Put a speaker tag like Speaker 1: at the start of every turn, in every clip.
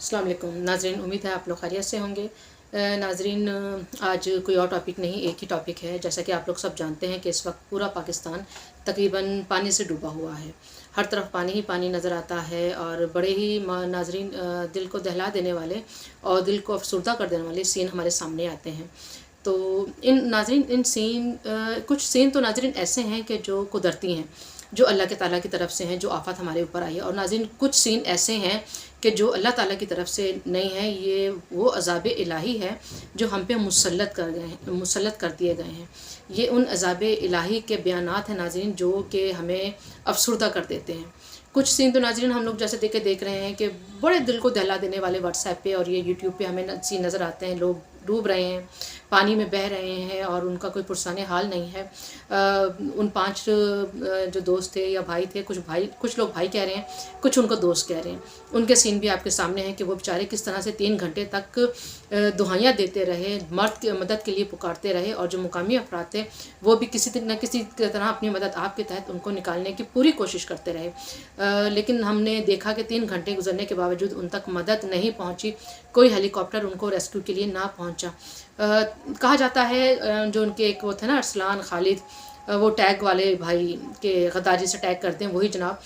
Speaker 1: अस्सलाम वालेकुम नाजरीन, उम्मीद है आप लोग खैरियत से होंगे। नाजरीन, आज कोई और टॉपिक नहीं, एक ही टॉपिक है। जैसा कि आप लोग सब जानते हैं कि इस वक्त पूरा पाकिस्तान तकरीबन पानी से डूबा हुआ है। हर तरफ पानी ही पानी नज़र आता है और बड़े ही नाजरीन दिल को दहला देने वाले और दिल को अफसरदा कर देने वाले सीन हमारे सामने आते हैं। तो इन सीन कुछ सीन तो नाजरीन ऐसे हैं कि जो कुदरती हैं, जो अल्लाह के ताला की तरफ से हैं, जो आफत हमारे ऊपर आई है। और नाज़रीन कुछ सीन ऐसे हैं कि जो अल्लाह ताला की तरफ से नहीं है, ये वो अज़ाब इलाही है जो हम पे मुसल्लत कर दिए गए हैं। ये उन अज़ाब इलाही के बयानात हैं नाज़रीन, जो कि हमें अफसरदा कर देते हैं। कुछ सीन तो नाज़रीन हम लोग जैसे देख रहे हैं कि बड़े दिल को दहला देने वाले व्हाट्सएप पे और ये यूट्यूब पे हमें सीन नज़र आते हैं। लोग डूब रहे हैं, पानी में बह रहे हैं और उनका कोई पुरसाने हाल नहीं है। उन 5 जो दोस्त थे या भाई थे, कुछ लोग भाई कह रहे हैं, कुछ उनको दोस्त कह रहे हैं। उनके सीन भी आपके सामने हैं कि वो बेचारे किस तरह से 3 घंटे तक दुहाइयाँ देते रहे, मर्द की मदद के लिए पुकारते रहे। और जो मुकामी अफराद थे वो भी किसी न किसी तरह अपनी मदद आपके तहत उनको निकालने की पूरी कोशिश करते रहे। लेकिन हमने देखा कि 3 घंटे गुजरने के बावजूद उन तक मदद नहीं पहुंची, कोई हेलीकॉप्टर उनको रेस्क्यू के लिए ना पहुंचा। कहा जाता है जो उनके एक वो थे ना अरसलान खालिद, वो टैग वाले भाई के गद्दारी से टैग करते हैं, वही जनाब,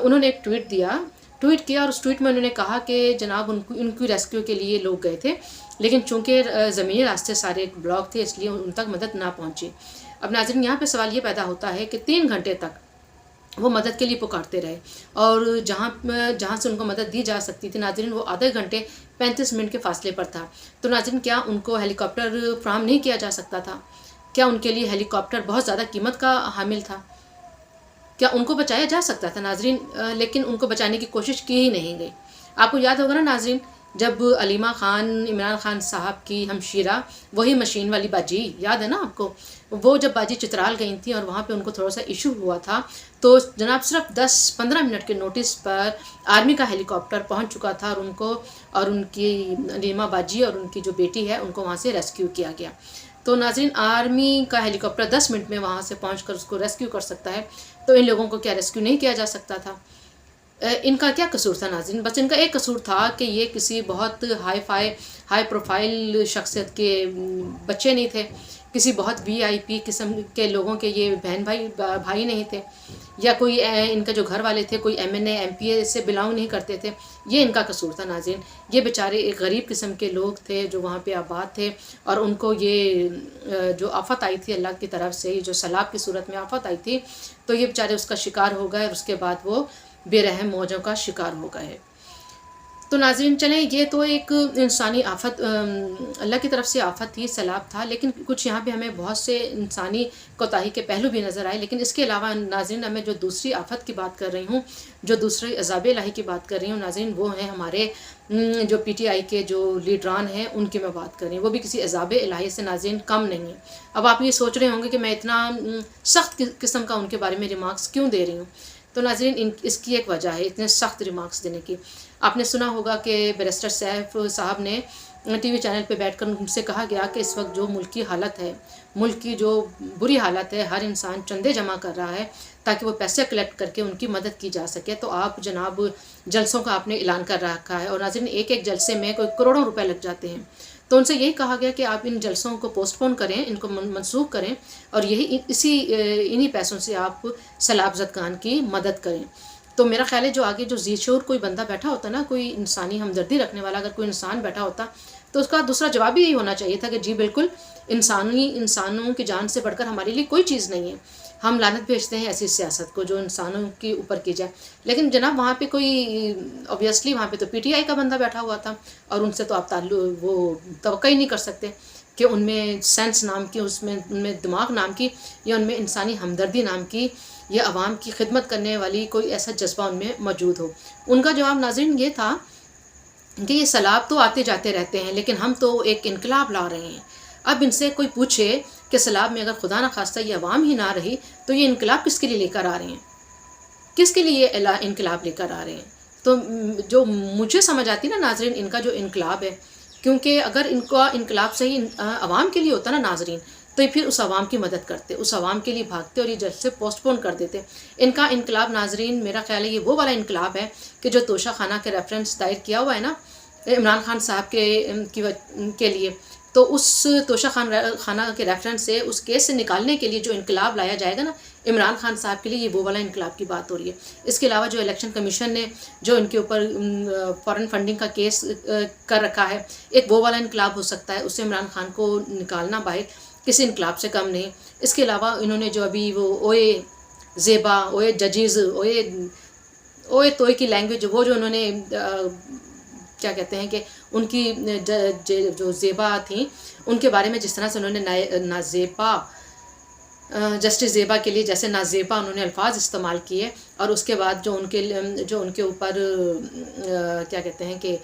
Speaker 1: उन्होंने एक ट्वीट किया और उस ट्वीट में उन्होंने कहा कि जनाब उनकी रेस्क्यू के लिए लोग गए थे, लेकिन चूंकि ज़मीनी रास्ते सारे ब्लॉक थे इसलिए उन तक मदद ना पहुंची। अब नाज़रीन यहाँ पे सवाल ये पैदा होता है कि 3 घंटे तक वो मदद के लिए पुकारते रहे और जहाँ से उनको मदद दी जा सकती थी नाज़रीन वो आधे घंटे 35 मिनट के फासले पर था। तो नाज़रीन क्या उनको हेलीकॉप्टर फराहम नहीं किया जा सकता था? क्या उनके लिए हेलीकॉप्टर बहुत ज़्यादा कीमत का हामिल था? क्या उनको बचाया जा सकता था नाज़रीन? लेकिन उनको बचाने की कोशिश की ही नहीं गई। आपको याद होगा ना नाज़रीन, जब अलीमा खान इमरान खान साहब की हमशीरा, वही मशीन वाली बाजी, याद है ना आपको? वो जब बाजी चित्राल गई थी और वहाँ पे उनको थोड़ा सा इशू हुआ था, तो जनाब सिर्फ 10-15 मिनट के नोटिस पर आर्मी का हेलीकॉप्टर पहुँच चुका था और उनको और उनकी अलीमा बाजी और उनकी जो बेटी है उनको वहाँ से रेस्क्यू किया गया। तो नाज़रीन आर्मी का हेलीकॉप्टर 10 मिनट में वहाँ से पहुँच उसको रेस्क्यू कर सकता है, तो इन लोगों को क्या रेस्क्यू नहीं किया जा सकता था? इनका क्या कसूर था नाज़रीन? बस इनका एक कसूर था कि ये किसी बहुत हाई प्रोफाइल शख्सियत के बच्चे नहीं थे, किसी बहुत VIP किस्म के लोगों के ये बहन भाई नहीं थे, या कोई इनका जो घर वाले थे कोई MNA MPA से बिलोंग नहीं करते थे। ये इनका कसूर था नाज़रीन। ये बेचारे एक गरीब किस्म के लोग थे जो वहाँ पे आबाद थे और उनको ये जो आफत आई थी अल्लाह की तरफ से, जो सैलाब की सूरत में आफत आई थी, तो ये बेचारे उसका शिकार हो गए और उसके बाद वो बेरहम मौजों का शिकार हो गए। तो नाज़रीन चलें, ये तो एक इंसानी आफत, अल्लाह की तरफ से आफत थी, सैलाब था, लेकिन कुछ यहाँ पे हमें बहुत से इंसानी कोताही के पहलू भी नज़र आए। लेकिन इसके अलावा नाज़रीन मैं जो दूसरी आफत की बात कर रही हूँ, जो दूसरे अज़ाब इलाही की बात कर रही हूँ नाज़रीन, वो हैं हमारे जो PTI के जो लीडरान हैं उनकी मैं बात कर रही हूँ। वो भी किसी अज़ाब इलाही से नाज़रीन कम नहीं है। अब आप ये सोच रहे होंगे कि मैं इतना सख्त किस्म का उनके बारे में रिमार्क्स क्यों दे रही हूँ? तो नाज़रीन इसकी एक वजह है इतने सख्त रिमार्क्स देने की। आपने सुना होगा कि बैरिस्टर सैफ साहब ने TV चैनल पे बैठकर उनसे कहा गया कि इस वक्त जो मुल्क की हालत है, मुल्क की जो बुरी हालत है, हर इंसान चंदे जमा कर रहा है ताकि वो पैसे कलेक्ट करके उनकी मदद की जा सके। तो आप जनाब जलसों का आपने ऐलान कर रखा है और नाज़रीन एक जलसे में कोई करोड़ों रुपए लग जाते हैं। तो उनसे यही कहा गया कि आप इन जलसों को पोस्टपोन करें, इनको मनसूख करें और इन्हीं पैसों से आप सैलाब ज़दगान की मदद करें। तो मेरा ख्याल है जो आगे जो ज़ीशोर कोई बंदा बैठा होता ना, कोई इंसानी हमदर्दी रखने वाला अगर कोई इंसान बैठा होता, तो उसका दूसरा जवाब ही यही होना चाहिए था कि जी बिल्कुल, इंसानों की जान से बढ़कर हमारे लिए कोई चीज़ नहीं है। हम लानत भेजते हैं ऐसी सियासत को जो इंसानों के ऊपर की जाए। लेकिन जनाब वहाँ पे कोई ऑब्वियसली वहाँ पे तो PTI का बंदा बैठा हुआ था और उनसे तो आप वो तवक्को ही नहीं कर सकते कि उनमें सेंस नाम की, उनमें दिमाग नाम की, या उनमें इंसानी हमदर्दी नाम की, या आवाम की खिदमत करने वाली कोई ऐसा जज्बा उनमें मौजूद हो। उनका जवाब नाज़रीन ये था कि ये सैलाब तो आते जाते रहते हैं लेकिन हम तो एक इनकलाब ला रहे हैं। अब इनसे कोई पूछे कि सैलाब में अगर खुदा न खास्ता ये अवाम ही ना रही तो ये इनकलाब किसके लिए लेकर आ रहे हैं, किसके लिए इनकलाब लेकर आ रहे हैं? तो जो मुझे समझ आती ना नाज़रीन, इनका जो इनकलाब है, क्योंकि अगर इनका इनकलाब सही अवाम के लिए होता ना नाज़रीन, तो फिर उस आवाम की मदद करते, उस आवाम के लिए भागते और ये जल्द से पोस्टपोन कर देते। इनका इनकलाब नाजरीन मेरा ख्याल है ये वो वाला इनकलाब है कि जो तोशा खाना के रेफरेंस दायर किया हुआ है ना, عمران خان صاحب کے لیے، تو اس توشہ خانہ کے ریفرنس سے اس کیس سے نکالنے کے لیے جو انقلاب لایا جائے گا نا عمران خان صاحب کے لیے، یہ وہ والا انقلاب کی بات ہو رہی ہے۔ اس کے علاوہ جو الیکشن کمیشن نے جو ان کے اوپر فارن فنڈنگ کا کیس کر رکھا ہے، ایک وہ والا انقلاب ہو سکتا ہے، اس سے عمران خان کو نکالنا باہر کسی انقلاب سے کم نہیں۔ اس کے علاوہ انہوں نے جو ابھی وہ اوئے زیبا، اوئے ججز، اوئے توئے کی لینگویج، وہ جو انہوں نے کیا کہتے ہیں کہ ان کی جو زیبا تھیں ان کے بارے میں جس طرح سے انہوں نے نازیبا، جسٹس زیبا کے لیے جیسے نازیبا انہوں نے الفاظ استعمال کیے، اور اس کے بعد جو ان کے اوپر کیا کہتے ہیں کہ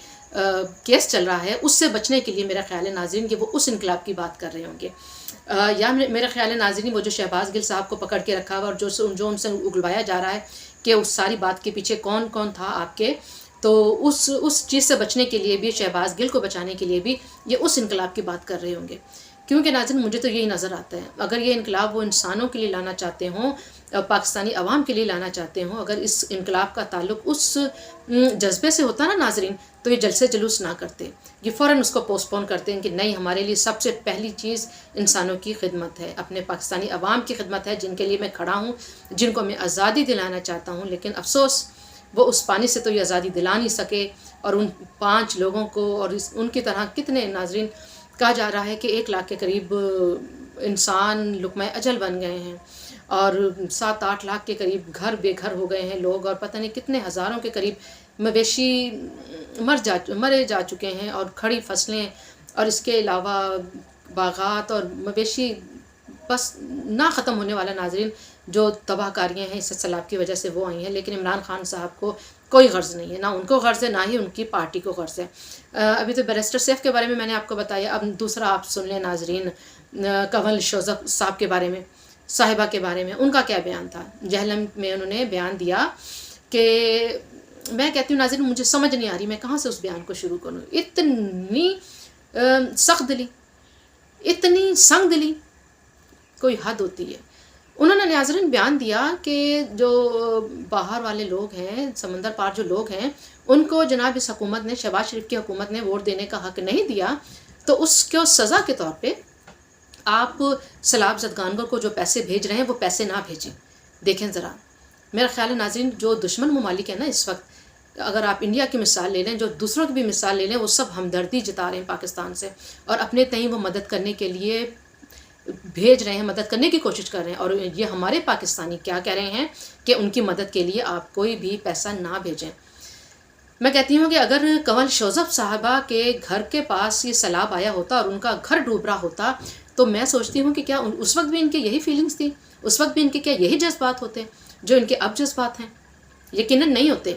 Speaker 1: کیس چل رہا ہے، اس سے بچنے کے لیے میرا خیال ہے ناظرین کہ وہ اس انقلاب کی بات کر رہے ہوں گے، یا میرا خیال ہے ناظرین وہ جو شہباز گل صاحب کو پکڑ کے رکھا ہوا اور جو ان سے اگلوایا جا رہا ہے کہ اس ساری بات کے پیچھے کون کون تھا آپ کے، تو اس چیز سے بچنے کے لیے بھی، شہباز گل کو بچانے کے لیے بھی یہ اس انقلاب کی بات کر رہے ہوں گے۔ کیونکہ ناظرین مجھے تو یہی نظر آتا ہے، اگر یہ انقلاب وہ انسانوں کے لیے لانا چاہتے ہوں، پاکستانی عوام کے لیے لانا چاہتے ہوں، اگر اس انقلاب کا تعلق اس جذبے سے ہوتا نا ناظرین، تو یہ جلسے جلوس نہ کرتے، یہ فوراً اس کو پوسٹ پون کرتے ہیں کہ نہیں، ہمارے لیے سب سے پہلی چیز انسانوں کی خدمت ہے، اپنے پاکستانی عوام کی خدمت ہے، جن کے لیے میں کھڑا ہوں، جن کو میں آزادی دلانا چاہتا ہوں۔ لیکن افسوس وہ اس پانی سے تو یہ آزادی دلا نہیں سکے، اور ان 5 لوگوں کو اور ان کی طرح کتنے ناظرین، کہا جا رہا ہے کہ 1 لاکھ کے قریب انسان لقمہ اجل بن گئے ہیں، اور 7-8 لاکھ کے قریب گھر بے گھر ہو گئے ہیں لوگ، اور پتہ نہیں کتنے ہزاروں کے قریب مویشی مرے جا چکے ہیں، اور کھڑی فصلیں، اور اس کے علاوہ باغات اور مویشی، بس نہ ختم ہونے والا ناظرین جو تباہ کاریاں ہیں اس سیلاب کی وجہ سے وہ آئی ہیں۔ لیکن عمران خان صاحب کو کوئی غرض نہیں ہے، نہ ان کو غرض ہے، نہ ہی ان کی پارٹی کو غرض ہے۔ ابھی تو بیرسٹر سیف کے بارے میں نے آپ کو بتایا، اب دوسرا آپ سن لیں ناظرین، کنول شوزف صاحب کے بارے میں، صاحبہ کے بارے میں ان کا کیا بیان تھا۔ جہلم میں انہوں نے بیان دیا کہ میں کہتی ہوں ناظرین مجھے سمجھ نہیں آ رہی میں کہاں سے اس بیان کو شروع کروں، اتنی سخت دلی، اتنی سنگ دلی، کوئی حد ہوتی ہے۔ انہوں نے ناظرین بیان دیا کہ جو باہر والے لوگ ہیں، سمندر پار جو لوگ ہیں، ان کو جناب اس حکومت نے، شہباز شریف کی حکومت نے ووٹ دینے کا حق نہیں دیا، تو اس کو سزا کے طور پہ آپ سیلاب زدگانوں کو جو پیسے بھیج رہے ہیں وہ پیسے نہ بھیجیں۔ دیکھیں ذرا، میرا خیال ہے ناظرین جو دشمن ممالک ہیں نا اس وقت، اگر آپ انڈیا کی مثال لے لیں، جو دوسروں کی بھی مثال لے لیں، وہ سب ہمدردی جتا رہے ہیں پاکستان سے، اور اپنے تئیں وہ مدد کرنے کے لیے بھیج رہے ہیں، مدد کرنے کی کوشش کر رہے ہیں۔ اور یہ ہمارے پاکستانی کیا کہہ رہے ہیں کہ ان کی مدد کے لیے آپ کوئی بھی پیسہ نہ بھیجیں۔ میں کہتی ہوں کہ اگر کنول شوزف صاحبہ کے گھر کے پاس یہ سیلاب آیا ہوتا اور ان کا گھر ڈوب رہا ہوتا، تو میں سوچتی ہوں کہ کیا اس وقت بھی ان کی یہی فیلنگز تھی، اس وقت بھی ان کے کیا یہی جذبات ہوتے جو ان کے اب جذبات ہیں؟ یقیناً نہیں ہوتے۔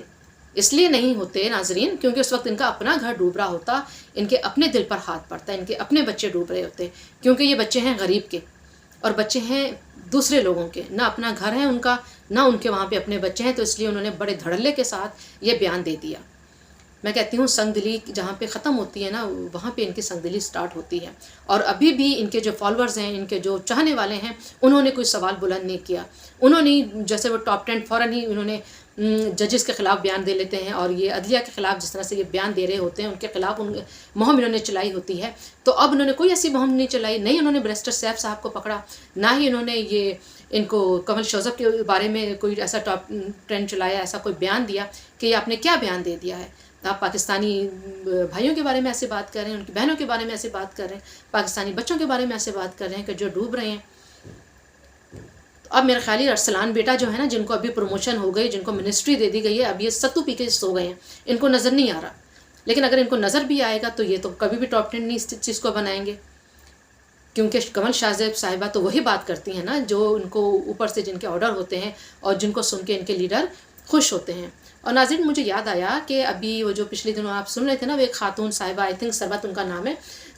Speaker 1: اس لیے نہیں ہوتے ناظرین کیونکہ اس وقت ان کا اپنا گھر ڈوب رہا ہوتا، ان کے اپنے دل پر ہاتھ پڑتا، ان کے اپنے بچے ڈوب رہے ہوتے، کیونکہ یہ بچے ہیں غریب کے، اور بچے ہیں دوسرے لوگوں کے، نہ اپنا گھر ہے ان کا، نہ ان کے وہاں پہ اپنے بچے ہیں، تو اس لیے انہوں نے بڑے دھڑلے کے ساتھ یہ بیان دے دیا۔ میں کہتی ہوں سنگ دلی جہاں پہ ختم ہوتی ہے نا، وہاں پہ ان کی سنگ دلی سٹارٹ ہوتی ہے، اور ابھی بھی ان کے جو فالورز ہیں، ان کے جو چاہنے والے ہیں، انہوں نے کوئی سوال بلند نہیں کیا۔ انہوں نے جیسے وہ ٹاپ 10 فوراً ہی انہوں نے ججز کے خلاف بیان دے لیتے ہیں، اور یہ عدلیہ کے خلاف جس طرح سے یہ بیان دے رہے ہوتے ہیں ان کے خلاف مہم انہوں نے چلائی ہوتی ہے، تو اب انہوں نے کوئی ایسی مہم نہیں چلائی، نہیں انہوں نے بیرسٹر سیف صاحب کو پکڑا، نہ ہی انہوں نے یہ ان کو کنول شوزف کے بارے میں کوئی ایسا ٹاپ 10 چلایا، ایسا کوئی بیان دیا کہ یہ آپ نے کیا بیان دے دیا ہے۔ آپ پاکستانی بھائیوں کے بارے میں ایسے بات کر رہے ہیں، ان کی بہنوں کے بارے میں ایسے بات کر رہے ہیں، پاکستانی بچوں کے بارے میں ایسے بات کر رہے ہیں کہ جو ڈوب رہے ہیں۔ اب میرا خیال ہے ارسلان بیٹا جو ہے نا، جن کو ابھی پروموشن ہو گئی، جن کو منسٹری دے دی گئی ہے، اب یہ ستو پی کے سو گئے ہیں، ان کو نظر نہیں آ رہا، لیکن اگر ان کو نظر بھی آئے گا تو یہ تو کبھی بھی ٹاپ 10 نہیں اس چیز کو بنائیں گے، کیونکہ کنول شوزف صاحبہ تو وہی بات کرتی ہیں نا جو ان کو اوپر سے جن کے آرڈر ہوتے ہیں، اور جن کو سن کے ان کے لیڈر خوش ہوتے ہیں۔ اور ناظرین مجھے یاد آیا کہ ابھی وہ جو پچھلے دنوں آپ سن رہے تھے نا، وہ ایک خاتون صاحبہ، آئی تھنک سربت ان کا نام ہے،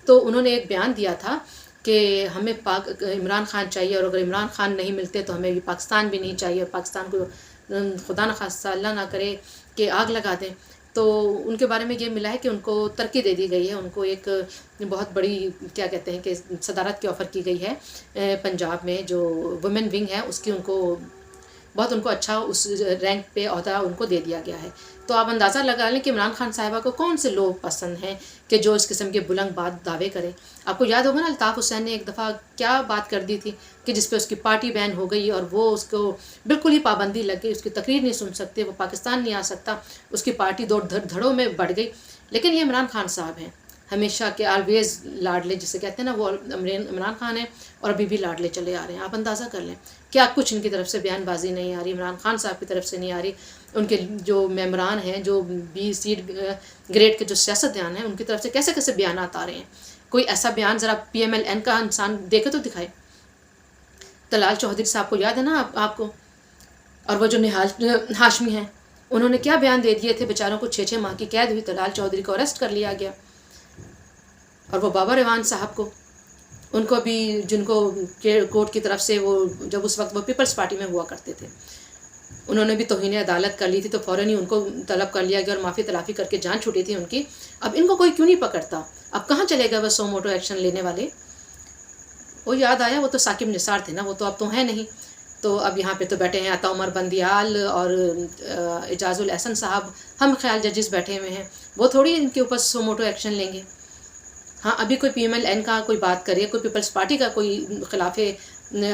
Speaker 1: تو انہوں نے ایک بیان دیا تھا کہ ہمیں عمران خان چاہیے، اور اگر عمران خان نہیں ملتے تو ہمیں پاکستان بھی نہیں چاہیے، اور پاکستان کو خدا نخواستہ اللہ نہ کرے کہ آگ لگا دیں۔ تو ان کے بارے میں یہ ملا ہے کہ ان کو ترقی دے دی گئی ہے، ان کو ایک بہت بڑی کیا کہتے ہیں کہ صدارت کی آفر کی گئی ہے پنجاب میں، جو وومن ونگ ہے اس کی ان کو बहुत उनको अच्छा उस रैंक पे अहदा उनको दे दिया गया है। तो आप अंदाज़ा लगा लें कि इमरान खान साहिबा को कौन से लोग पसंद हैं कि जो इस किस्म के बुलंद बात दावे करें। आपको याद होगा ना, अल्ताफ़ हुसैन ने एक दफ़ा क्या बात कर दी थी कि जिस पे उसकी पार्टी बैन हो गई और वो उसको बिल्कुल ही पाबंदी लग गई, उसकी तकरीर नहीं सुन सकते, वो पाकिस्तान नहीं आ सकता, उसकी पार्टी दो धड़ों में बढ़ गई। लेकिन ये इमरान खान साहब हैं, हमेशा के ऑलवेज़ लाडले जिसे कहते हैं ना, वो इमरान खान है और अभी भी लाडले चले आ रहे हैं। आप अंदाज़ा कर लें क्या कुछ इनकी तरफ से बयानबाजी नहीं आ रही, इमरान खान साहब की तरफ से नहीं आ रही, उनके जो मेम्बरान हैं, जो B ग्रेड के जो सियासतदान हैं, उनकी तरफ से कैसे कैसे बयान आ रहे हैं। कोई ऐसा बयान ज़रा PMLN का इंसान देखे तो दिखाए। तलाल चौधरी साहब को याद है ना आपको, और वो जो निहाल हाशमी हैं, उन्होंने क्या बयान दे दिए थे, बेचारों को 6-6 माह की कैद हुई, तलाल चौधरी को अरेस्ट कर लिया गया। और वो बाबर इवान साहब को, उनको भी जिनको कोर्ट की तरफ से वो जब उस वक्त वो पीपल्स पार्टी में हुआ करते थे, उन्होंने भी तौहीन अदालत कर ली थी, तो फ़ौरन ही उनको तलब कर लिया गया और माफ़ी तलाफ़ी करके जान छूटी थी उनकी। अब इनको कोई क्यों नहीं पकड़ता, अब कहाँ चले गए वो सो मोटो एक्शन लेने वाले। वो याद आया, वो तो साकिब निसार थे ना, वो तो अब तो हैं नहीं। तो अब यहाँ पे तो बैठे हैं अता उमर बंदियाल और एजाजुल एहसन साहब, हम ख्याल जजेस बैठे हुए हैं, वो थोड़ी इनके ऊपर सो मोटो एक्शन लेंगे। हाँ, अभी कोई PMLN का कोई बात करे, कोई पीपल्स पार्टी का कोई खिलाफ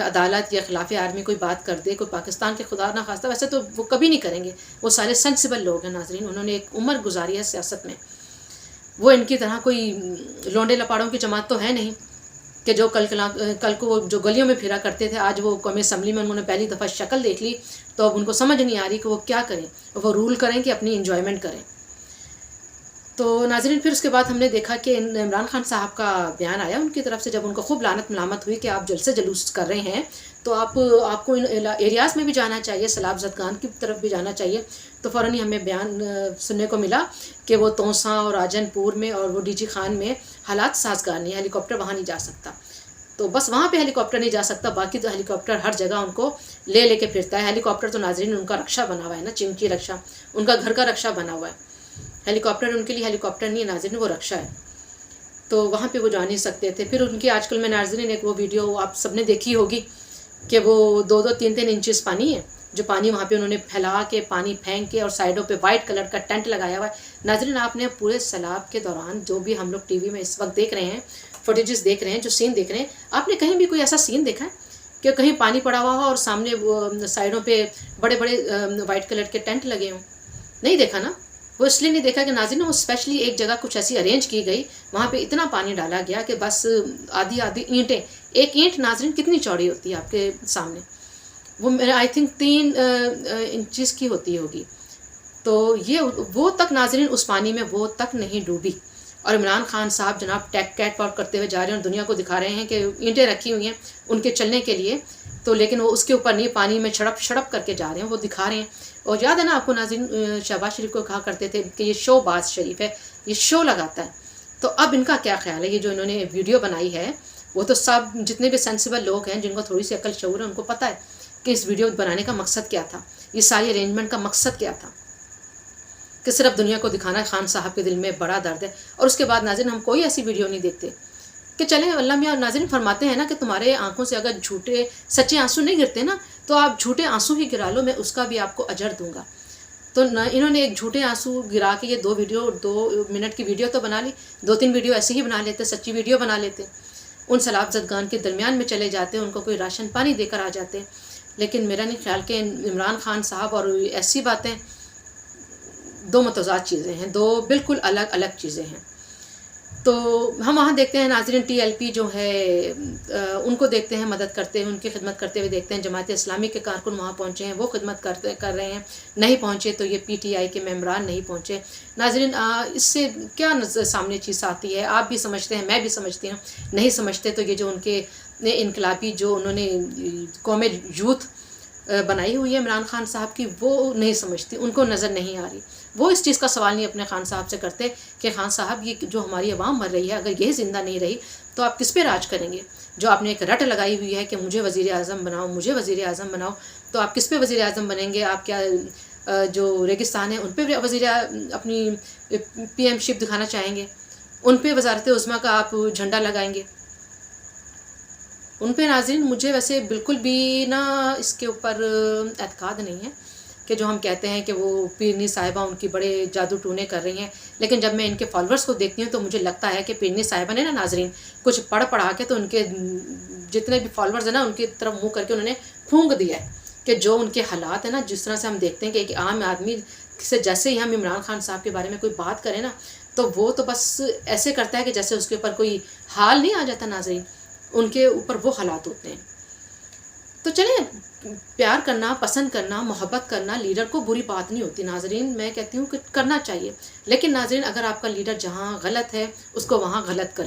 Speaker 1: अदालत या खिलाफ आर्मी कोई बात कर दे, कोई पाकिस्तान के खुदा ना खास्ता, वैसे तो वो कभी नहीं करेंगे। वो सारे सेंसिबल लोग हैं नाजरीन, उन्होंने एक उम्र गुजारी है सियासत में। वो इनकी तरह कोई लौंडे लपाड़ों की जमात तो है नहीं कि जो कल को जो गलियों में फिरा करते थे, आज वो कौमी असम्बली में उन्होंने पहली दफ़ा शक्ल देख ली, तो अब उनको समझ नहीं आ रही कि वो क्या करें, वो रूल करें कि अपनी इंजॉयमेंट करें। तो नाज़रीन, फिर उसके बाद हमने देखा कि इमरान खान साहब का बयान आया उनकी तरफ से, जब उनको खूब लानत मलामत हुई कि आप जलसे जलूस कर रहे हैं, तो आपको इन एरियाज़ में भी जाना चाहिए, सैलाब ज़दगान की तरफ भी जाना चाहिए। तो फ़ौरन ही हमें बयान सुनने को मिला कि वो तोसा और राजनपुर में और वो DG खान में हालात साजगार नहीं, हेलीकॉप्टर वहाँ नहीं जा सकता। तो बस वहाँ पे हेलीकॉप्टर नहीं जा सकता, बाकी तो हेलीकॉप्टर हर जगह उनको लेके फिरता है। हेलीकॉप्टर तो नाज़रीन उनका रक्षा बना हुआ है ना, चिमकी रक्षा, उनका घर का रक्षा बना हुआ है। हेलीकॉप्टर उनके लिए हेलीकॉप्टर नहीं है नाज़रीन, वो रक्षा है। तो वहाँ पे वो जा नहीं सकते थे। फिर उनकी आजकल में नाज़रीन एक वो वीडियो आप सबने देखी होगी कि वो 2-2, 3-3 इंचेस पानी है, जो पानी वहाँ पे उन्होंने फैला के, पानी फेंक के, और साइडों पे वाइट कलर का टेंट लगाया हुआ है। नाज़रीन, आपने पूरे सैलाब के दौरान जो भी हम लोग TV में इस वक्त देख रहे हैं, फुटेजेस देख रहे हैं, जो सीन देख रहे हैं, आपने कहीं भी कोई ऐसा सीन देखा है कि कहीं पानी पड़ा हुआ हो और सामने वो साइडों पे बड़े बड़े वाइट कलर के टेंट लगे हों? नहीं देखा ना। वो इसलिए नहीं देखा कि नाज़रीन वो स्पेशली एक जगह कुछ ऐसी अरेंज की गई, वहाँ पे इतना पानी डाला गया कि बस आधी आधी ईंटें, एक ईंट नाज़रीन कितनी चौड़ी होती है आपके सामने, वो मेरा आई थिंक 3 इंचेस की होती होगी। तो ये वो तक नाज़रीन उस पानी में वो तक नहीं डूबी, और इमरान खान साहब जनाब कैट वॉक करते हुए जा रहे हैं और दुनिया को दिखा रहे हैं कि ईंटें रखी हुई हैं उनके चलने के लिए, तो लेकिन वो उसके ऊपर नहीं, पानी में छड़प करके जा रहे हैं, वो दिखा रहे हैं। और याद है ना आपको नाज़रीन, शहबाज शरीफ को कहा करते थे कि ये शो बाज शरीफ है, ये शो लगाता है। तो अब इनका क्या ख्याल है, ये जो इन्होंने वीडियो बनाई है, वो तो सब जितने भी सेंसिबल लोग हैं, जिनको थोड़ी सी अकल शऊर है, उनको पता है कि इस वीडियो बनाने का मकसद क्या था, ये सारी अरेंजमेंट का मकसद क्या था, कि सिर्फ दुनिया को दिखाना खान साहब के दिल में बड़ा दर्द है। और उसके बाद नाज़रीन हम कोई ऐसी वीडियो नहीं देखते कि चलें, अल्लाह मियाँ नाज़रीन फरमाते हैं ना कि तुम्हारे आंखों से अगर झूठे सच्चे आंसू नहीं गिरते ना, तो आप झूठे आंसू ही गिरा लो, मैं उसका भी आपको अजर दूंगा। तो इन्होंने एक झूठे आंसू गिरा के ये 2 मिनट की वीडियो तो बना ली, 2-3 वीडियो ऐसे ही बना लेते, सच्ची वीडियो बना लेते, उन सैलाब ज़दगान के दरमियान में चले जाते, उनको कोई राशन पानी देकर आ जाते। लेकिन मेरा नहीं ख्याल कि इमरान खान साहब और ऐसी बातें, दो मतज़ाद चीज़ें हैं, दो बिल्कुल अलग अलग चीज़ें हैं। तो हम वहाँ देखते हैं नाज़रीन TLP जो है उनको देखते हैं मदद करते हैं, उनकी खिदमत करते हुए देखते हैं। जमात इस्लामी के कारकुन वहाँ पहुँचे हैं, वो खिदमत कर रहे हैं, नहीं पहुँचे तो ये PTI के मेम्बरान नहीं पहुँचे। नाज़रीन, इससे क्या सामने चीज़ आती है, आप भी समझते हैं, मैं भी समझती हूँ, नहीं समझते तो ये जो उनके इनकलाबी जो उन्होंने कौम यूथ बनाई हुई है इमरान खान साहब की, वो नहीं समझती, उनको नज़र नहीं आ रही। वो इस चीज़ का सवाल नहीं अपने खान साहब से करते कि खान साहब ये जो हमारी आवाम मर रही है, अगर ये ज़िंदा नहीं रही तो आप किस पे राज करेंगे। जो आपने एक रट लगाई हुई है कि मुझे वज़ीर आज़म बनाओ, मुझे वज़ीर आज़म बनाओ, तो आप किस पे वज़ीर आज़म बनेंगे। आप क्या जो रेगिस्तान है उन पर वज़ीर अपनी PM शिप दिखाना चाहेंगे, उन पर वज़ारत उज़्मा का आप झंडा लगाएंगे। ان پہ ناظرین مجھے ویسے بالکل بھی نا اس کے اوپر اعتقاد نہیں ہے کہ جو ہم کہتے ہیں کہ وہ پیرنی صاحبہ ان کی بڑے جادو ٹونے کر رہی ہیں، لیکن جب میں ان کے فالوورس کو دیکھتی ہوں تو مجھے لگتا ہے کہ پیرنی صاحبہ نے نا ناظرین کچھ پڑھا کے تو ان کے جتنے بھی فالوورز ہیں نا ان کی طرف منہ کر کے انہوں نے پھونک دیا ہے کہ جو ان کے حالات ہیں نا، جس طرح سے ہم دیکھتے ہیں کہ ایک عام آدمی سے جیسے ہی ہم عمران خان صاحب کے بارے میں کوئی بات کریں نا تو وہ تو بس ایسے کرتا ہے کہ جیسے اس کے اوپر کوئی حال نہیں آ جاتا ناظرین، ان کے اوپر وہ حالات ہوتے ہیں۔ تو چلیں، پیار کرنا، پسند کرنا، محبت کرنا لیڈر کو بری بات نہیں ہوتی ناظرین، میں کہتی ہوں کہ کرنا چاہیے، لیکن ناظرین اگر آپ کا لیڈر جہاں غلط ہے اس کو وہاں غلط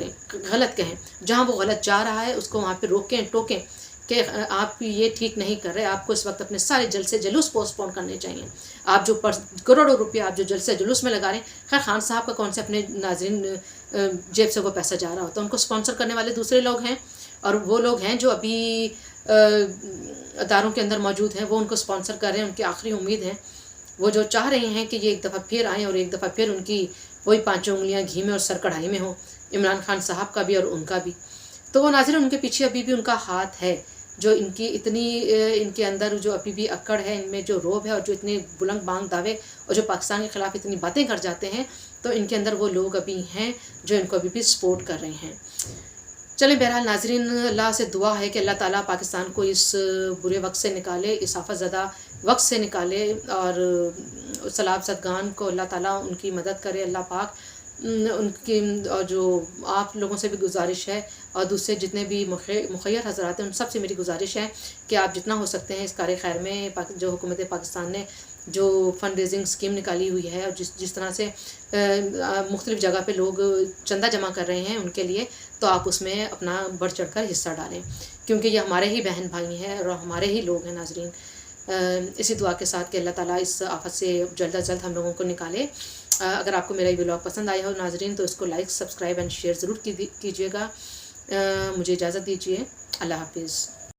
Speaker 1: کہیں، جہاں وہ غلط جا رہا ہے اس کو وہاں پہ روکیں ٹوکیں کہ آپ یہ ٹھیک نہیں کر رہے، آپ کو اس وقت اپنے سارے جلسے جلوس پوسٹ پون کرنے چاہیے۔ آپ جو کروڑوں روپیہ آپ جو جلسے جلوس میں لگا رہے ہیں، خیر خان صاحب کا کون سے اپنے ناظرین جیب سے وہ پیسہ جا رہا ہوتا ہے، ان کو اسپانسر کرنے والے دوسرے لوگ ہیں، اور وہ لوگ ہیں جو ابھی اداروں کے اندر موجود ہیں، وہ ان کو اسپانسر کر رہے ہیں، ان کی آخری امید ہے، وہ جو چاہ رہے ہیں کہ یہ ایک دفعہ پھر آئیں اور ایک دفعہ پھر ان کی وہی پانچوں انگلیاں گھی میں اور سر کڑھائی میں ہوں، عمران خان صاحب کا بھی اور ان کا بھی۔ تو وہ ناظرین ان کے پیچھے ابھی بھی ان کا ہاتھ ہے، جو ان کی اتنی ان کے اندر جو ابھی بھی اکڑ ہے، ان میں جو روب ہے اور جو اتنے بلند بانگ دعوے اور جو پاکستان کے خلاف اتنی باتیں کر جاتے ہیں، تو ان کے اندر وہ لوگ ابھی ہیں جو ان کو ابھی بھی سپورٹ کر رہے ہیں۔ چلیں بہرحال ناظرین، اللہ سے دعا ہے کہ اللہ تعالیٰ پاکستان کو اس برے وقت سے نکالے، اس آفت زدہ وقت سے نکالے، اور سیلاب زدگان کو اللہ تعالیٰ ان کی مدد کرے، اللہ پاک ان کی، اور جو آپ لوگوں سے بھی گزارش ہے اور دوسرے جتنے بھی مخیر حضرات ہیں ان سب سے میری گزارش ہے کہ آپ جتنا ہو سکتے ہیں اس کار خیر میں جو حکومت پاکستان نے جو فنڈ ریزنگ اسکیم نکالی ہوئی ہے اور جس طرح سے مختلف جگہ پہ لوگ چندہ جمع کر رہے ہیں ان کے لیے، تو آپ اس میں اپنا بڑھ چڑھ کر حصہ ڈالیں، کیونکہ یہ ہمارے ہی بہن بھائی ہیں اور ہمارے ہی لوگ ہیں ناظرین۔ اسی دعا کے ساتھ کہ اللہ تعالیٰ اس آفت سے جلد از جلد ہم لوگوں کو نکالے۔ اگر آپ کو میرا یہ ولاگ پسند آیا ہو ناظرین تو اس کو لائک، سبسکرائب اینڈ شیئر ضرور کیجیے گا۔ مجھے اجازت دیجیے، اللہ حافظ۔